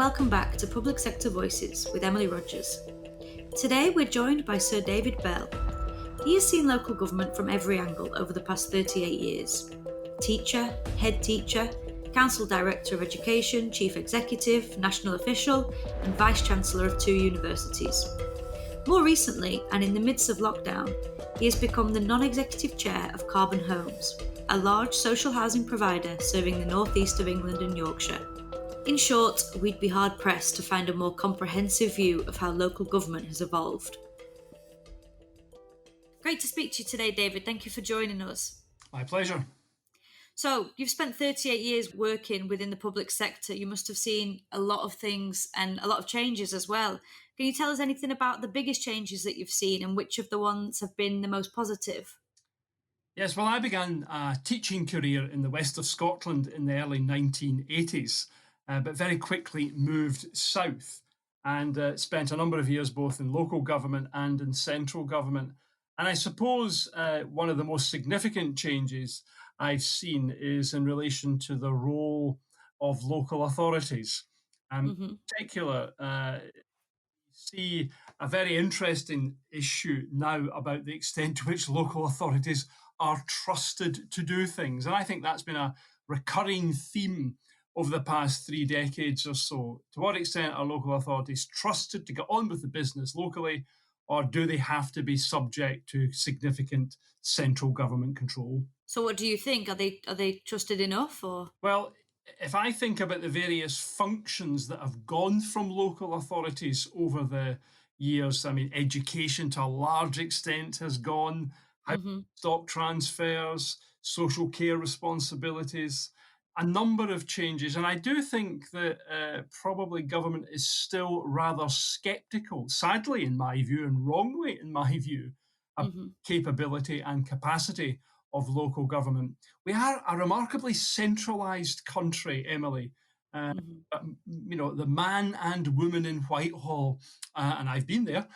welcome back to Public Sector Voices with Emily Rogers. Today we're joined by Sir David Bell. He has seen local government from every angle over the past 38 years. Teacher, head teacher, council director of education, chief executive, national official, and vice-chancellor of 2 universities. More recently, and in the midst of lockdown, he has become the non-executive chair of Carbon Homes, a large social housing provider serving the northeast of England and Yorkshire. In short, we'd be hard-pressed to find a more comprehensive view of how local government has evolved. Great to speak to you today, David. Thank you for joining us. My pleasure. So, you've spent 38 years working within the public sector. You must have seen a lot of things and a lot of changes as well. Can you tell us anything about the biggest changes that you've seen and which of the ones have been the most positive? Yes, well, I began a teaching career in the west of Scotland in the early 1980s, but very quickly moved south and spent a number of years both in local government and in central government. And I suppose one of the most significant changes I've seen is in relation to the role of local authorities. hmm In particular, see a very interesting issue now about the extent to which local authorities are trusted to do things. And I think that's been a recurring theme over the past 3 decades or so. To what extent are local authorities trusted to get on with the business locally, or do they have to be subject to significant central government control? So, what do you think? Are they trusted enough, or? Well, if I think about the various functions that have gone from local authorities over the years, I mean, education to a large extent has gone, housing hmm stock transfers, social care responsibilities, a number of changes. And I do think that probably government is still rather sceptical, sadly, in my view, and wrongly, in my view, about hmm capability and capacity of local government. We are a remarkably centralised country, Emily. Uh, hmm the man and woman in Whitehall, and I've been there,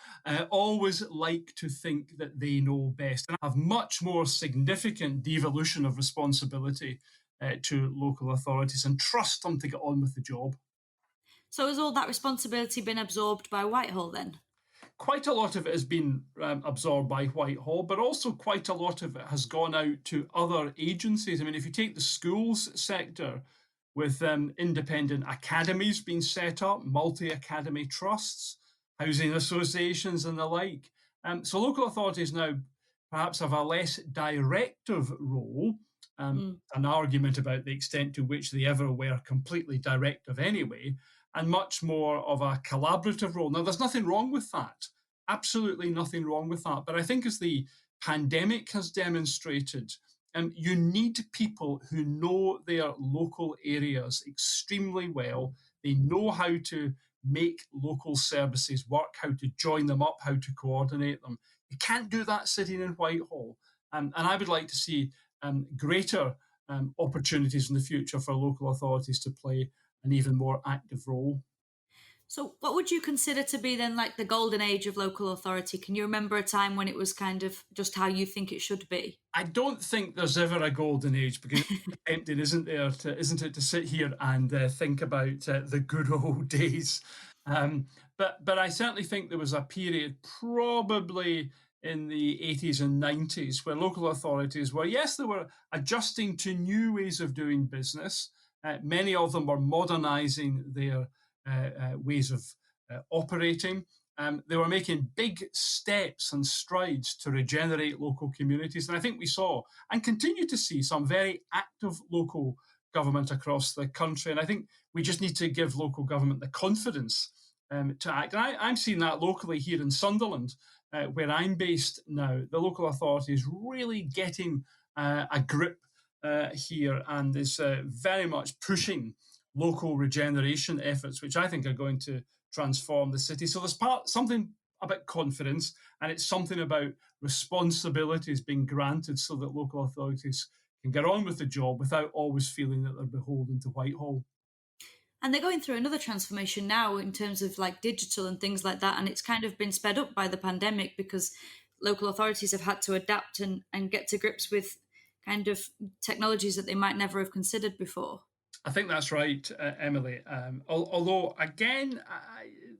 always like to think that they know best and have much more significant devolution of responsibility to local authorities and trust them to get on with the job. So, has all that responsibility been absorbed by Whitehall then? Quite a lot of it has been absorbed by Whitehall, but also quite a lot of it has gone out to other agencies. I mean, if you take the schools sector, with independent academies being set up, multi academy trusts, housing associations, and the like. So local authorities now perhaps have a less directive role. Mm. An argument about the extent to which they ever were completely directive anyway, and much more of a collaborative role. Now, there's nothing wrong with that. Absolutely nothing wrong with that. But I think as the pandemic has demonstrated, you need people who know their local areas extremely well. They know how to make local services work, how to join them up, how to coordinate them. You can't do that sitting in Whitehall. And I would like to see greater opportunities in the future for local authorities to play an even more active role. So, what would you consider to be then like the golden age of local authority? Can you remember a time when it was kind of just how you think it should be? I don't think there's ever a golden age because it's tempting, isn't it, to sit here and think about the good old days. But I certainly think there was a period, probably in the 80s and 90s, where local authorities were, yes, they were adjusting to new ways of doing business. Many of them were modernising their ways of operating. They were making big steps and strides to regenerate local communities. And I think we saw and continue to see some very active local government across the country. And I think we just need to give local government the confidence to act. And I'm seeing that locally here in Sunderland, where I'm based now. The local authority is really getting a grip here and is very much pushing local regeneration efforts, which I think are going to transform the city. So there's something about confidence, and it's something about responsibilities being granted so that local authorities can get on with the job without always feeling that they're beholden to Whitehall. And they're going through another transformation now in terms of like digital and things like that. And it's kind of been sped up by the pandemic because local authorities have had to adapt and get to grips with kind of technologies that they might never have considered before. I think that's right, Emily. Although, again,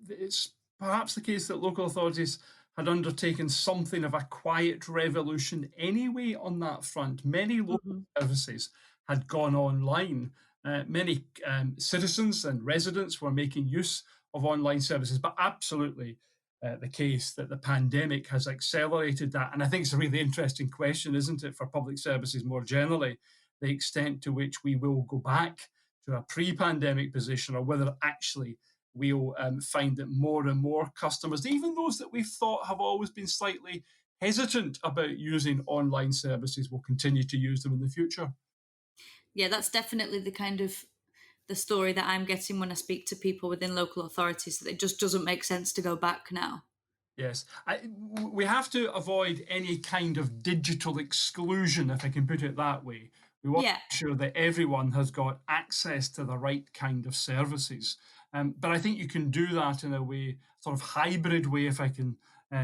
it's perhaps the case that local authorities had undertaken something of a quiet revolution anyway on that front. Many local Mhm. services had gone online. Many citizens and residents were making use of online services, but absolutely the case that the pandemic has accelerated that. And I think it's a really interesting question, isn't it, for public services more generally, the extent to which we will go back to a pre-pandemic position, or whether actually we'll find that more and more customers, even those that we've thought have always been slightly hesitant about using online services, will continue to use them in the future. Yeah, that's definitely the kind of the story that I'm getting when I speak to people within local authorities, that it just doesn't make sense to go back now. Yes, we have to avoid any kind of digital exclusion, if I can put it that way. We want Yeah. to make sure that everyone has got access to the right kind of services. But I think you can do that in a way, sort of hybrid way, if I can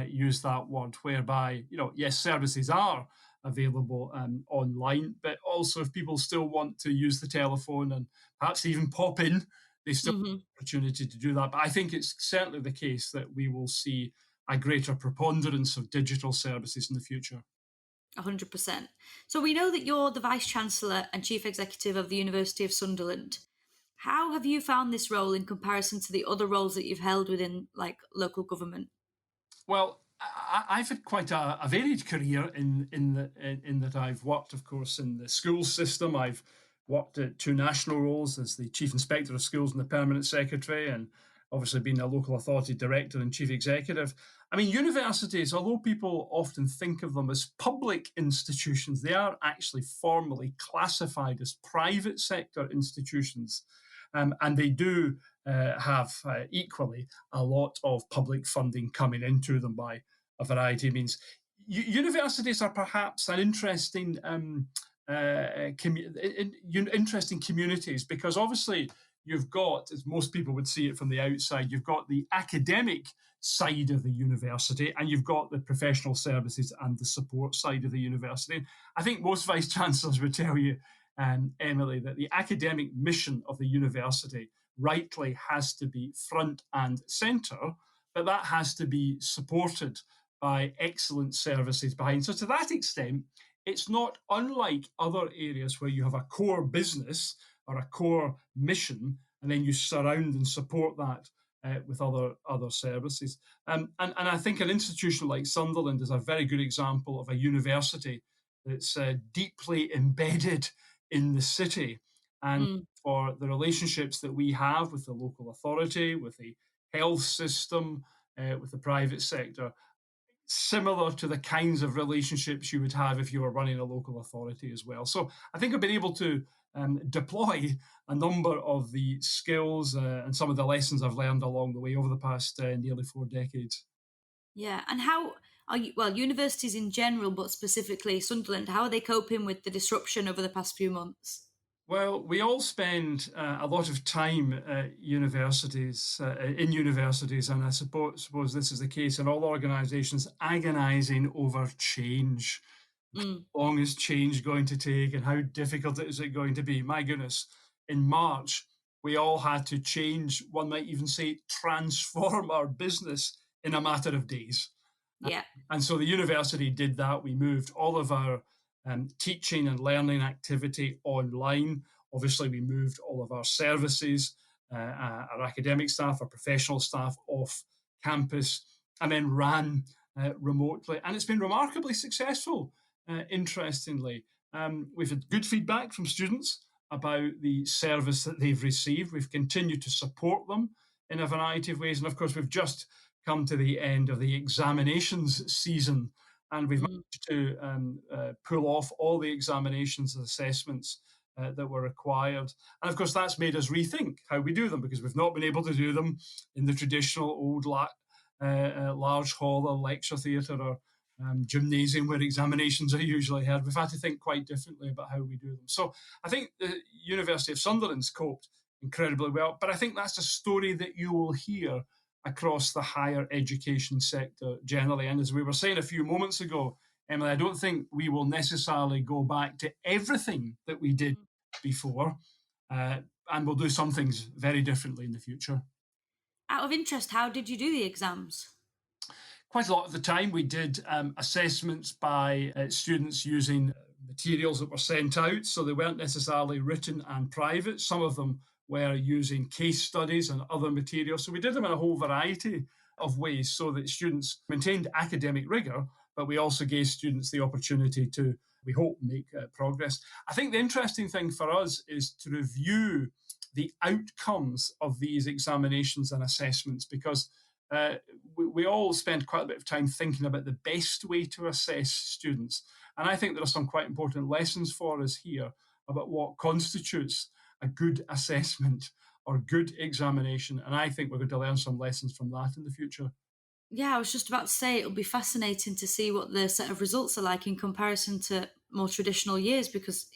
use that word, whereby, yes, services are available online, but also if people still want to use the telephone and perhaps even pop in, they still Mhm. have the opportunity to do that. But I think it's certainly the case that we will see a greater preponderance of digital services in the future. 100%. So we know that you're the Vice Chancellor and Chief Executive of the University of Sunderland. How have you found this role in comparison to the other roles that you've held within like local government? Well, I've had quite a varied career in that I've worked, of course, in the school system. I've worked at two national roles as the chief inspector of schools and the permanent secretary, and obviously been a local authority director and chief executive. I mean, universities, although people often think of them as public institutions, they are actually formally classified as private sector institutions, and they do have equally a lot of public funding coming into them by a variety of means. Universities are perhaps an interesting interesting communities, because obviously you've got, as most people would see it from the outside, you've got the academic side of the university and you've got the professional services and the support side of the university. I think most vice chancellors would tell you, Emily, that the academic mission of the university rightly has to be front and centre, but that has to be supported by excellent services behind. So, to that extent, it's not unlike other areas where you have a core business or a core mission, and then you surround and support that with other services. And I think an institution like Sunderland is a very good example of a university that's deeply embedded in the city, and Mm, for the relationships that we have with the local authority, with the health system, with the private sector, similar to the kinds of relationships you would have if you were running a local authority as well. So I think I've been able to deploy a number of the skills and some of the lessons I've learned along the way over the past nearly 4 decades. yeah. And how are you, well, universities in general, but specifically Sunderland, how are they coping with the disruption over the past few months? Well, we all spend a lot of time at universities, in universities, and I suppose this is the case in all organisations, agonising over change. Mm, How long is change going to take, and how difficult is it going to be? My goodness, in March, we all had to change, one might even say, transform our business in a matter of days. yeah. And so the university did that. We moved all of our teaching and learning activity online. Obviously, we moved all of our services, our academic staff, our professional staff off campus, and then ran remotely. And it's been remarkably successful, interestingly. We've had good feedback from students about the service that they've received. We've continued to support them in a variety of ways. And of course, we've just come to the end of the examinations season, and we've Mm, managed to pull off all the examinations and assessments that were required. And of course, that's made us rethink how we do them, because we've not been able to do them in the traditional old large hall or lecture theatre or gymnasium where examinations are usually held. We've had to think quite differently about how we do them. So I think the University of Sunderland's coped incredibly well, but I think that's a story that you will hear across the higher education sector generally. And as we were saying a few moments ago, Emily, I don't think we will necessarily go back to everything that we did mm. before. and we'll do some things very differently in the future. Out of interest, how did you do the exams? Quite a lot of the time, we did assessments by students using materials that were sent out. So they weren't necessarily written and private. Some of them were using case studies and other materials. So we did them in a whole variety of ways so that students maintained academic rigor, but we also gave students the opportunity to, we hope, make progress. I think the interesting thing for us is to review the outcomes of these examinations and assessments because uh, we all spend quite a bit of time thinking about the best way to assess students. And I think there are some quite important lessons for us here about what constitutes a good assessment or good examination. And I think we're going to learn some lessons from that in the future. Yeah, I was just about to say it'll be fascinating to see what the set of results are like in comparison to more traditional years because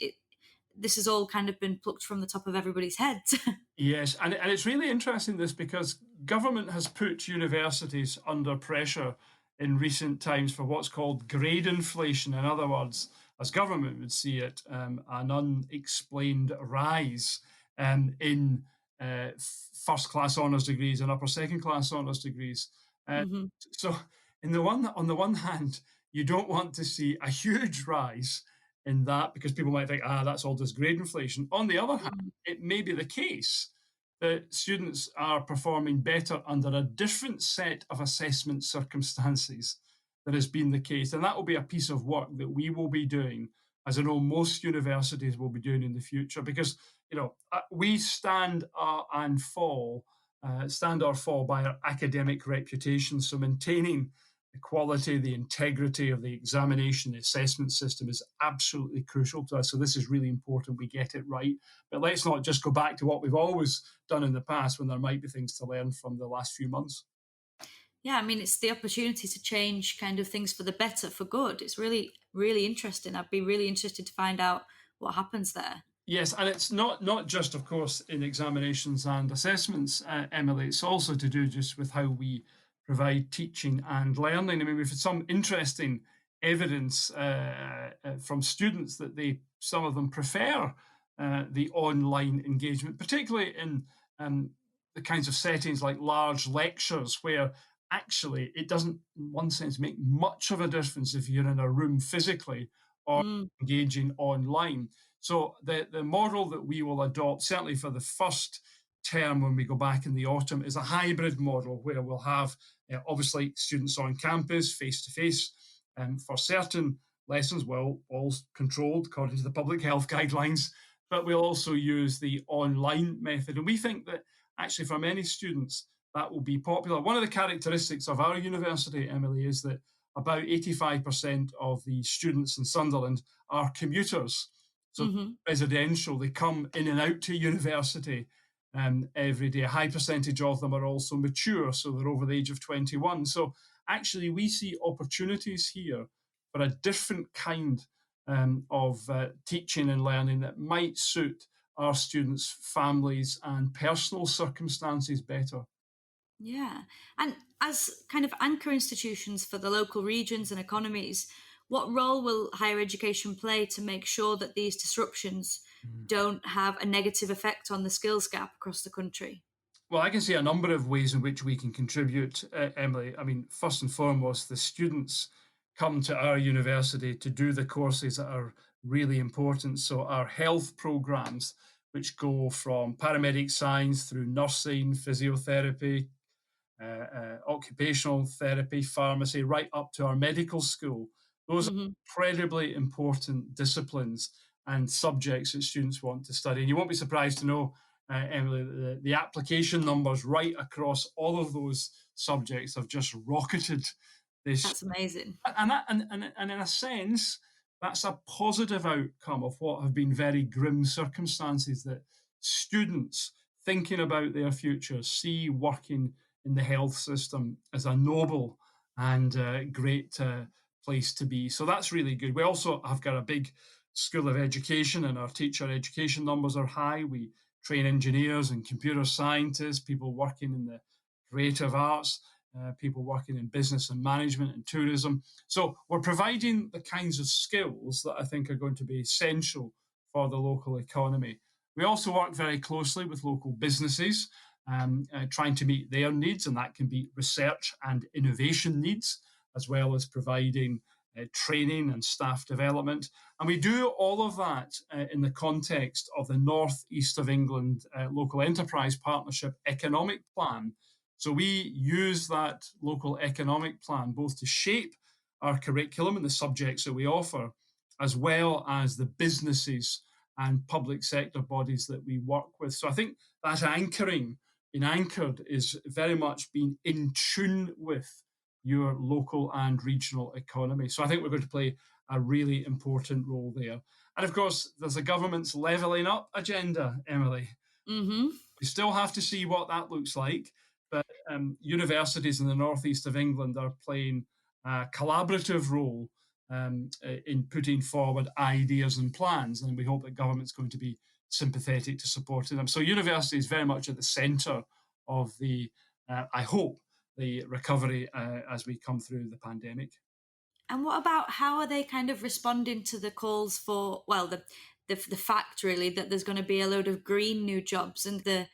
this has all kind of been plucked from the top of everybody's heads. Yes, and it's really interesting this because government has put universities under pressure in recent times for what's called grade inflation. In other words, as government would see it, an unexplained rise in first class honours degrees and upper second class honours degrees. Uh, Hmm. so, on the one hand, you don't want to see a huge rise in that because people might think, that's all just grade inflation. On the other hand, it may be the case that students are performing better under a different set of assessment circumstances than has been the case. And that will be a piece of work that we will be doing, as I know most universities will be doing in the future, because we stand or fall by our academic reputation. So maintaining the quality, the integrity of the examination, the assessment system is absolutely crucial to us. So this is really important we get it right. But let's not just go back to what we've always done in the past when there might be things to learn from the last few months. Yeah, I mean, it's the opportunity to change kind of things for the better, for good. It's really, really interesting. I'd be really interested to find out what happens there. Yes, and it's not just, of course, in examinations and assessments, Emily. It's also to do just with how we provide teaching and learning. I mean, we've had some interesting evidence from students that some of them prefer the online engagement, particularly in the kinds of settings like large lectures, where actually it doesn't, in one sense, make much of a difference if you're in a room physically or Mm, engaging online. So the model that we will adopt, certainly for the first term when we go back in the autumn, is a hybrid model where we'll have obviously students on campus face to face for certain lessons, well, all controlled according to the public health guidelines, but we'll also use the online method. And we think that actually for many students, that will be popular. One of the characteristics of our university, Emily, is that about 85% of the students in Sunderland are commuters. So hmm. residential, they come in and out to university every day. A high percentage of them are also mature, so they're over the age of 21. So actually, we see opportunities here for a different kind of teaching and learning that might suit our students' families and personal circumstances better. Yeah. And as kind of anchor institutions for the local regions and economies, what role will higher education play to make sure that these disruptions don't have a negative effect on the skills gap across the country? Well, I can see a number of ways in which we can contribute, Emily. I mean, first and foremost, the students come to our university to do the courses that are really important. So, our health programs, which go from paramedic science through nursing, physiotherapy, occupational therapy, pharmacy, right up to our medical school. Those are Hmm. incredibly important disciplines and subjects that students want to study. And you won't be surprised to know, Emily, that the application numbers right across all of those subjects have just rocketed this. That's amazing. And in a sense, that's a positive outcome of what have been very grim circumstances that students thinking about their future see working in the health system as a noble and great place to be. So that's really good. We also have got a big school of education, and our teacher education numbers are high. We train engineers and computer scientists, people working in the creative arts, people working in business and management and tourism. So we're providing the kinds of skills that I think are going to be essential for the local economy. We also work very closely with local businesses, trying to meet their needs, and that can be research and innovation needs, as well as providing training and staff development. And we do all of that in the context of the North East of England Local Enterprise Partnership Economic Plan. So we use that local economic plan both to shape our curriculum and the subjects that we offer, as well as the businesses and public sector bodies that we work with. So I think that anchoring, being anchored, is very much being in tune with your local and regional economy. So I think we're going to play a really important role there. And of course, there's a government's levelling up agenda, Emily. Hmm. We still have to see what that looks like. But universities in the northeast of England are playing a collaborative role in putting forward ideas and plans, and we hope that government's going to be sympathetic to supporting them. So university is very much at the centre of the, I hope, the recovery as we come through the pandemic. And what about how are they kind of responding to the calls for, well, the fact really that there's going to be a load of green new jobs and the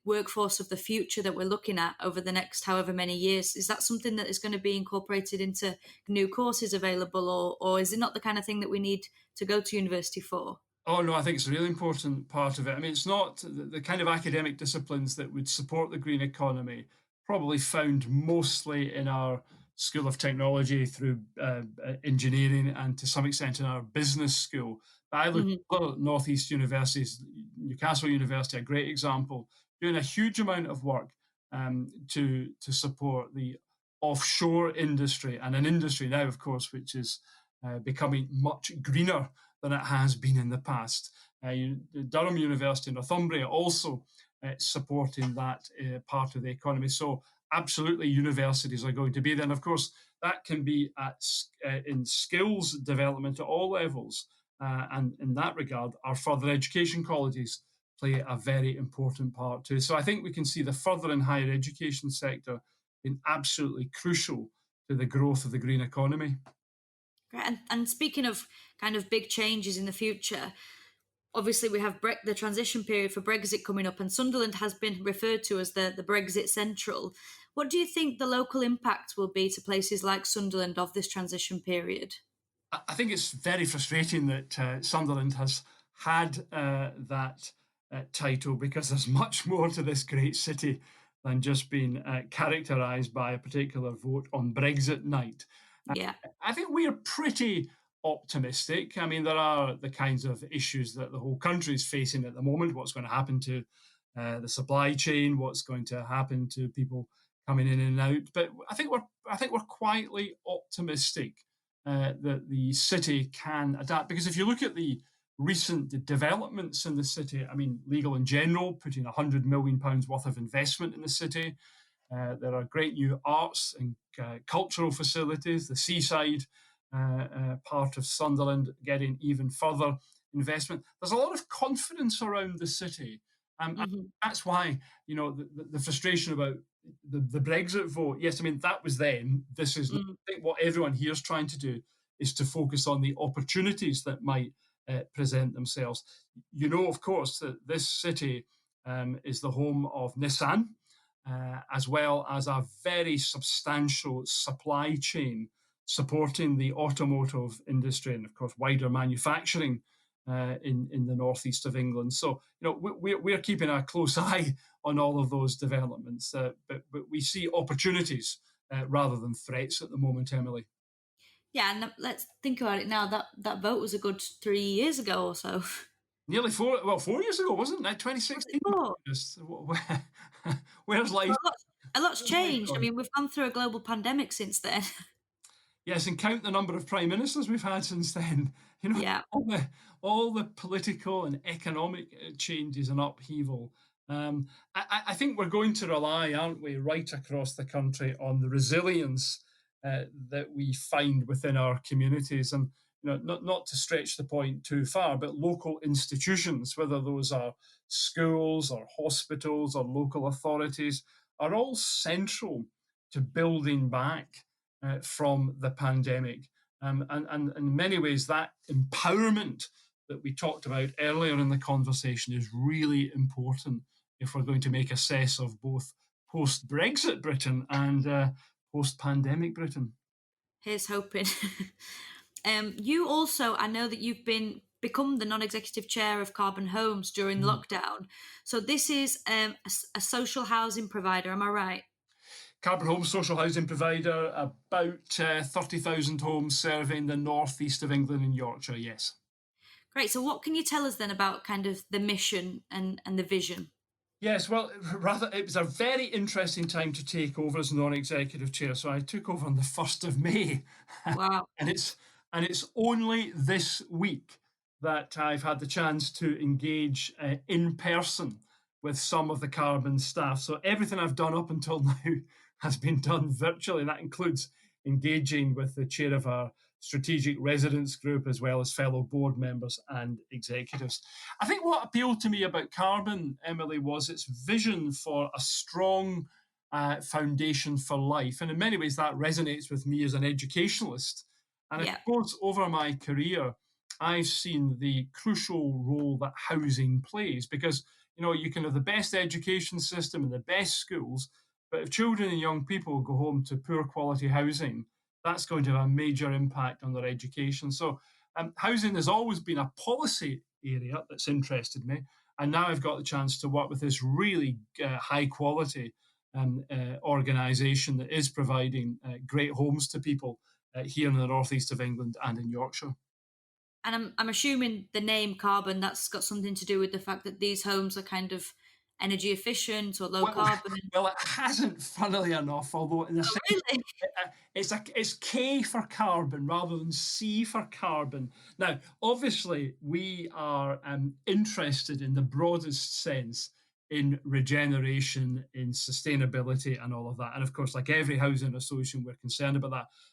workforce of the future that we're looking at over the next however many years? Is that something that is going to be incorporated into new courses available, or is it not the kind of thing that we need to go to university for? Oh no, I think it's a really important part of it. I mean, it's not the kind of academic disciplines that would support the green economy, probably found mostly in our School of Technology through engineering and to some extent in our business school. But I look Hmm. at other Northeast universities, Newcastle University, a great example, doing a huge amount of work to support the offshore industry, and an industry now, of course, which is becoming much greener than it has been in the past. Durham University in Northumbria also supporting that part of the economy. So absolutely, universities are going to be there. And of course, that can be in skills development at all levels. And in that regard, our further education colleges play a very important part too. So I think we can see the further and higher education sector being absolutely crucial to the growth of the green economy. Great. And speaking of kind of big changes in the future, obviously we have the transition period for Brexit coming up, and Sunderland has been referred to as the Brexit Central. What do you think the local impact will be to places like Sunderland of this transition period? I think it's very frustrating that Sunderland has had that title, because there's much more to this great city than just being characterised by a particular vote on Brexit night. Uh, Yeah. I think we are pretty optimistic. I mean, there are the kinds of issues that the whole country is facing at the moment. What's going to happen to the supply chain? What's going to happen to people coming in and out? But I think we're quietly optimistic that the city can adapt. Because if you look at the recent developments in the city, I mean, Legal and General putting £100 million worth of investment in the city. There are great new arts and cultural facilities. The seaside part of Sunderland getting even further investment. There's a lot of confidence around the city. And Hmm. that's why, the frustration about the Brexit vote. Yes, I mean, that was then. This is now. Mm. I think what everyone here is trying to do is to focus on the opportunities that might present themselves. You know, of course, that this city is the home of Nissan, as well as a very substantial supply chain supporting the automotive industry and, of course, wider manufacturing in the northeast of England. So, we're keeping a close eye on all of those developments, but we see opportunities rather than threats at the moment, Emily. Yeah, and let's think about it now. That vote was a good 3 years ago or so. Nearly 4 years ago, wasn't it? Now Was it 2016. four? Just, where's life? Well, a lot's Where's life changed. I gone? mean, we've gone through a global pandemic since then. Yes, and count the number of prime ministers we've had since then. You know, Yeah. all the political and economic changes and upheaval. I think we're going to rely, aren't we, right across the country, on the resilience that we find within our communities, and not to stretch the point too far, but local institutions, whether those are schools or hospitals or local authorities, are all central to building back from the pandemic. And in many ways, that empowerment that we talked about earlier in the conversation is really important if we're going to make assess of both post Brexit Britain and post pandemic Britain. Here's hoping. You also, I know that you've become the non-executive chair of Carbon Homes during Mm. lockdown. So this is a social housing provider. Am I right? Carbon Homes, social housing provider, about 30,000 homes serving the northeast of England and Yorkshire, yes. Great. So what can you tell us then about kind of the mission and the vision? Yes, well, rather, it was a very interesting time to take over as non-executive chair. So I took over on the 1st of May, Wow. and it's only this week that I've had the chance to engage in person with some of the Carbon staff. So everything I've done up until now has been done virtually. That includes engaging with the chair of our strategic residents group, as well as fellow board members and executives. I think what appealed to me about Carbon, Emily, was its vision for a strong foundation for life. And in many ways, that resonates with me as an educationalist. And of Yeah. course, over my career, I've seen the crucial role that housing plays because you can have the best education system and the best schools, but if children and young people go home to poor quality housing, that's going to have a major impact on their education. So, housing has always been a policy area that's interested me. And now I've got the chance to work with this really high quality organisation that is providing great homes to people here in the northeast of England and in Yorkshire. And I'm assuming the name Carbon, that's got something to do with the fact that these homes are kind of energy efficient or low Well, carbon. well, it hasn't, funnily enough, although in a Oh, sense really? it's K for carbon rather than C for carbon. Now, obviously, we are interested in the broadest sense in regeneration, in sustainability, and all of that. And of course, like every housing association, we're concerned about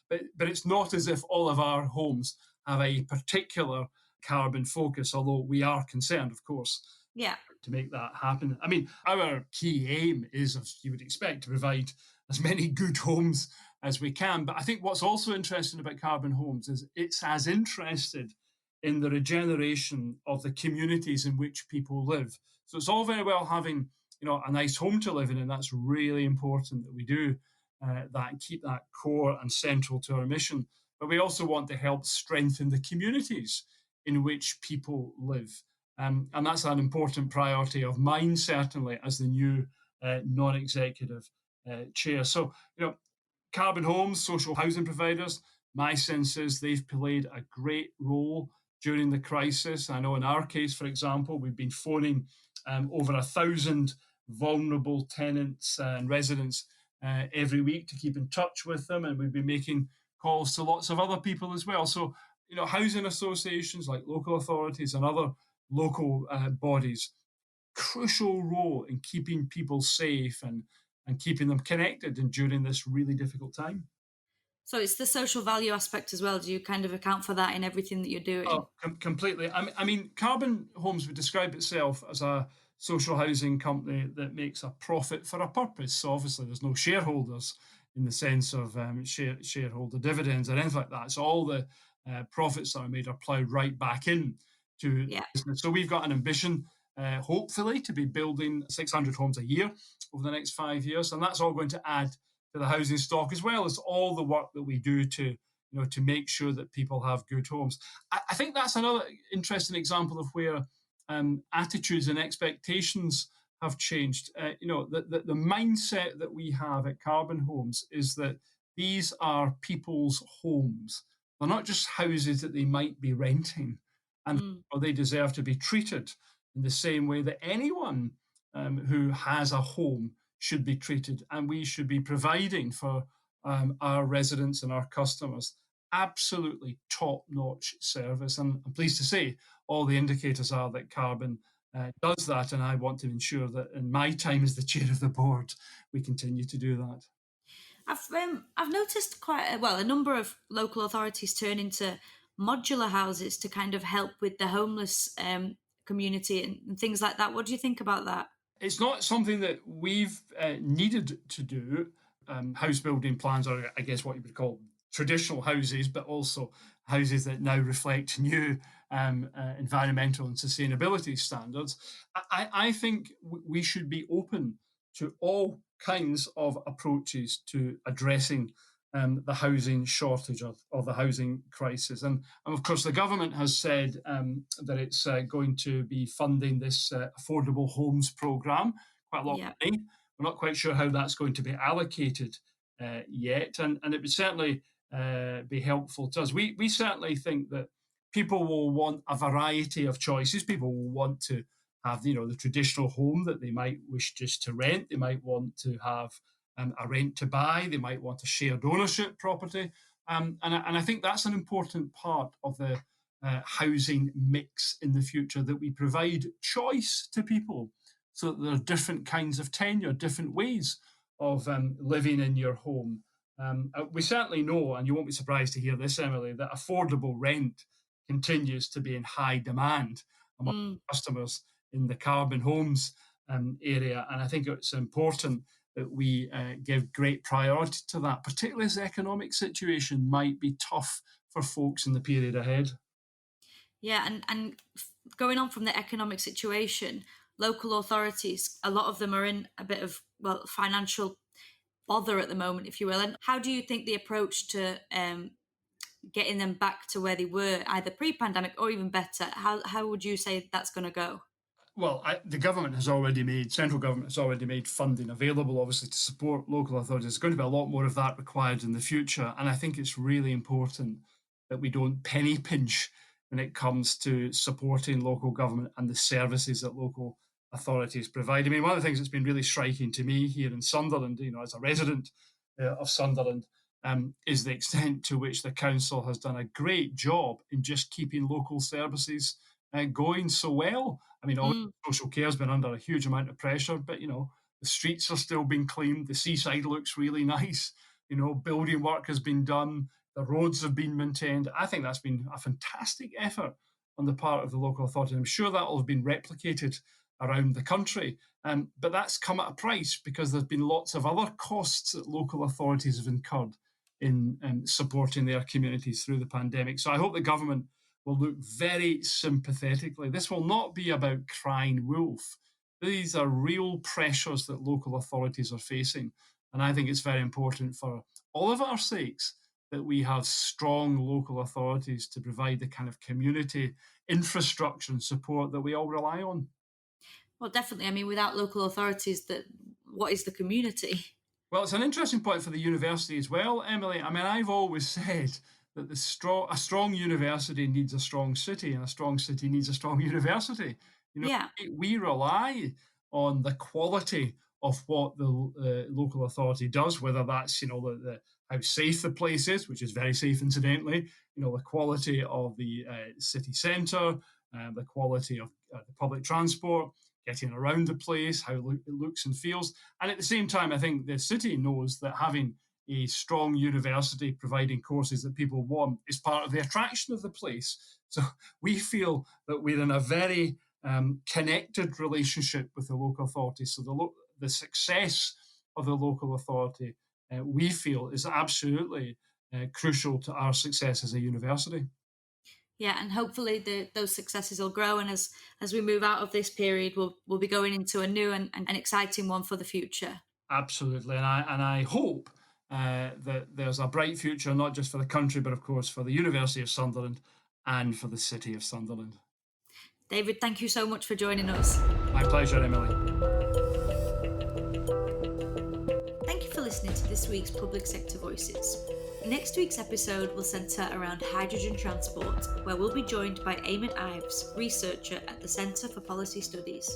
that. But it's not as if all of our homes have a particular carbon focus, although we are concerned, of course, Yeah. to make that happen. I mean, our key aim is, as you would expect, to provide as many good homes as we can. But I think what's also interesting about Carbon Homes is it's as interested in the regeneration of the communities in which people live. So it's all very well having, a nice home to live in, and that's really important that we do that and keep that core and central to our mission. But we also want to help strengthen the communities in which people live. And that's an important priority of mine, certainly, as the new non executive chair. So, Carbon Homes, social housing providers, my sense is they've played a great role during the crisis. I know in our case, for example, we've been phoning over 1,000 vulnerable tenants and residents every week to keep in touch with them. And we've been making calls to lots of other people as well. So, housing associations like local authorities and other local bodies, crucial role in keeping people safe and keeping them connected and during this really difficult time. So it's the social value aspect as well. Do you kind of account for that in everything that you're doing? Oh, completely. I mean, Carbon Homes would describe itself as a social housing company that makes a profit for a purpose. So obviously, there's no shareholders in the sense of shareholder dividends or anything like that. So all the profits that are made are ploughed right back in to Yeah. business. So we've got an ambition, hopefully, to be building 600 homes a year over the next 5 years, and that's all going to add to the housing stock as well as all the work that we do to make sure that people have good homes. I think that's another interesting example of where attitudes and expectations have changed. The mindset that we have at Carbon Homes is that these are people's homes. They're not just houses that they might be renting, and Mm. they deserve to be treated in the same way that anyone who has a home should be treated, and we should be providing for our residents and our customers absolutely top-notch service. And I'm pleased to say all the indicators are that Carbon does that, and I want to ensure that in my time as the chair of the board, we continue to do that. I've noticed a number of local authorities turn into modular houses to kind of help with the homeless community and things like that. What do you think about that? It's not something that we've needed to do. House building plans are, I guess, what you would call traditional houses, but also houses that now reflect new environmental and sustainability standards. I think we should be open to all kinds of approaches to addressing the housing shortage or the housing crisis. And of course, the government has said that it's going to be funding this affordable homes programme, quite a lot of Yeah. money. We're not quite sure how that's going to be allocated yet, and it would certainly be helpful to us. We certainly think that people will want a variety of choices. People will want to have, the traditional home that they might wish just to rent. They might want to have a rent to buy. They might want a shared ownership property. And I think that's an important part of the housing mix in the future, that we provide choice to people so that there are different kinds of tenure, different ways of living in your home. We certainly know, and you won't be surprised to hear this, Emily, that affordable rent continues to be in high demand among Mm. customers in the carbon homes area. And I think it's important that we give great priority to that, particularly as the economic situation might be tough for folks in the period ahead. Yeah, and going on from the economic situation, local authorities, a lot of them are in a bit of, well, financial bother at the moment, if you will. And how do you think the approach to getting them back to where they were, either pre-pandemic or even better, how would you say that's going to go? Well, the government has already made, central government has already made funding available, obviously, to support local authorities. There's going to be a lot more of that required in the future. And I think it's really important that we don't penny pinch when it comes to supporting local government and the services that local authorities provide. I mean, one of the things that's been really striking to me here in Sunderland, as a resident of Sunderland, is the extent to which the council has done a great job in just keeping local services going so well. I mean, Mm. social care has been under a huge amount of pressure, but the streets are still being cleaned. The seaside looks really nice. Building work has been done. The roads have been maintained. I think that's been a fantastic effort on the part of the local authority. I'm sure that will have been replicated around the country. But that's come at a price, because there's been lots of other costs that local authorities have incurred in supporting their communities through the pandemic. So I hope the government will look very sympathetically. This will not be about crying wolf. These are real pressures that local authorities are facing. And I think it's very important for all of our sakes that we have strong local authorities to provide the kind of community infrastructure and support that we all rely on. Well, definitely. I mean, without local authorities, that what is the community? Well, it's an interesting point for the university as well, Emily. I mean, I've always said that a strong university needs a strong city, and a strong city needs a strong university. You know, Yeah. we rely on the quality of what the local authority does, whether that's how safe the place is, which is very safe, incidentally. The quality of the city centre, the quality of the public transport, getting around the place, how it looks and feels. And at the same time, I think the city knows that having a strong university providing courses that people want is part of the attraction of the place. So we feel that we're in a very connected relationship with the local authority. So the success of the local authority, we feel, is absolutely crucial to our success as a university. Yeah, and hopefully those successes will grow, and as we move out of this period, we'll be going into a new and an exciting one for the future. Absolutely, and I hope that there's a bright future, not just for the country, but of course for the University of Sunderland and for the city of Sunderland. David, thank you so much for joining us. My pleasure, Emily. Thank you for listening to this week's Public Sector Voices. Next week's episode will centre around hydrogen transport, where we'll be joined by Eamon Ives, researcher at the Centre for Policy Studies.